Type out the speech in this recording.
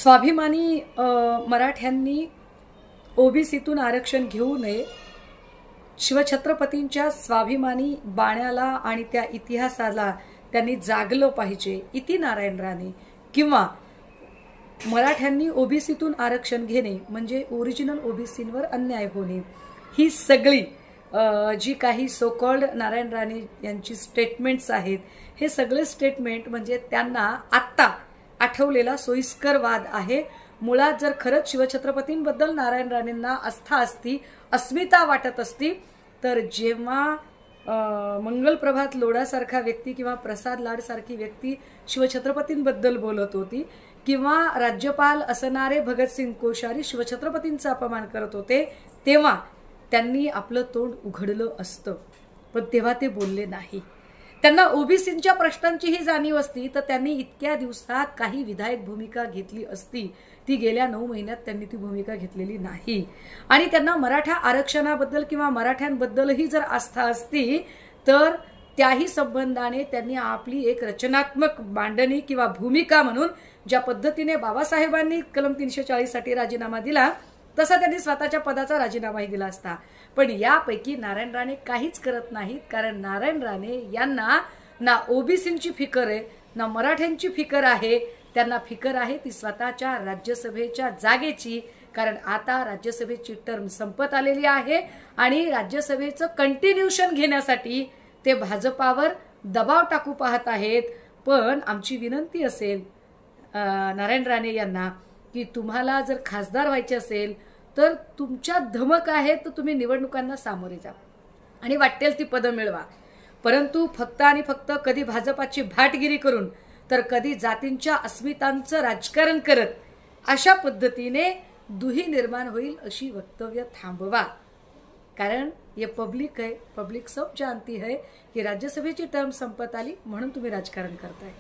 स्वाभिमानी मराठ्यांनी ओबीसीतून आरक्षण घेऊ नये, शिवछत्रपतींच्या स्वाभिमानी बाण्याला आणि त्या इतिहासाला त्यांनी जागलं पाहिजे, इति नारायण राणे, किंवा मराठ्यांनी ओबीसीतून आरक्षण घेणे म्हणजे ओरिजिनल ओबीसींवर अन्याय होणे, ही सगळी जी काही सो कॉल्ड नारायण राणे यांची स्टेटमेंट्स आहेत, हे सगळे स्टेटमेंट म्हणजे त्यांना आत्ता आठवलेला सोयीस्कर वाद आहे। मुळात जर खरंच शिवछत्रपतींबद्दल नारायण राणेंना आस्था असती, अस्मिता वाटत असती, तर जेव्हा मंगलप्रभात लोढासारखा व्यक्ती किंवा प्रसाद लाड सारखी व्यक्ती शिवछत्रपतींबद्दल बोलत होती, किंवा राज्यपाल असणारे भगतसिंग कोश्यारी शिवछत्रपतींचा अपमान करत होते, तेव्हा त्यांनी आपलं तोंड उघडलं असतं, पण तेव्हा ते बोलले नाही। त्यांना ओबीसींच्या प्रश्नांचीही जाणीव असती तर त्यांनी इतक्या दिवसात काही विधायक भूमिका घेतली असती, ती गेल्या 9 महिन्यात त्यांनी ती भूमिका घेतलेली नाही। आणि त्यांना मराठा आरक्षणाबद्दल किंवा मराठ्यांबद्दलही जर आस्था असती तर त्याही संबंधाने त्यांनी आपली एक रचनात्मक मांडणी किंवा भूमिका म्हणून ज्या पद्धतीने बाबासाहेबांनी कलम 340 साठी राजीनामा दिला तसा त्यांनी स्वतःच्या पदाचा राजीनामाही दिला असता, पण यापैकी नारायण राणे काहीच करत नाहीत। कारण नारायण राणे यांना ना ओबीसींची फिकर आहे ना मराठ्यांची फिकर आहे, त्यांना फिकर आहे ती स्वतःच्या राज्यसभेच्या जागेची। कारण आता राज्यसभेची टर्म संपत आलेली आहे आणि राज्यसभेचं कंटिन्यूशन घेण्यासाठी ते भाजपावर दबाव टाकू पाहत आहेत। पण आमची विनंती असेल नारायण राणे यांना की तुम्हाला जर खासदार व्हायचे असेल तर तुमच्या धमक आहे तर तुम्ही निवडणुकांना सामोरे जा आणि वाटेल ती पदं मिळवा, परंतु फक्त आणि फक्त कधी भाजपाची भाटगिरी करून तर कधी जातींच्या अस्मितांचं राजकारण करत अशा पद्धतीने दुही निर्माण होईल अशी वक्तव्य थांबवा। कारण ये पब्लिक है, पब्लिक सब जानती है की राज्यसभेची टर्म संपत आली म्हणून तुम्ही राजकारण करताय।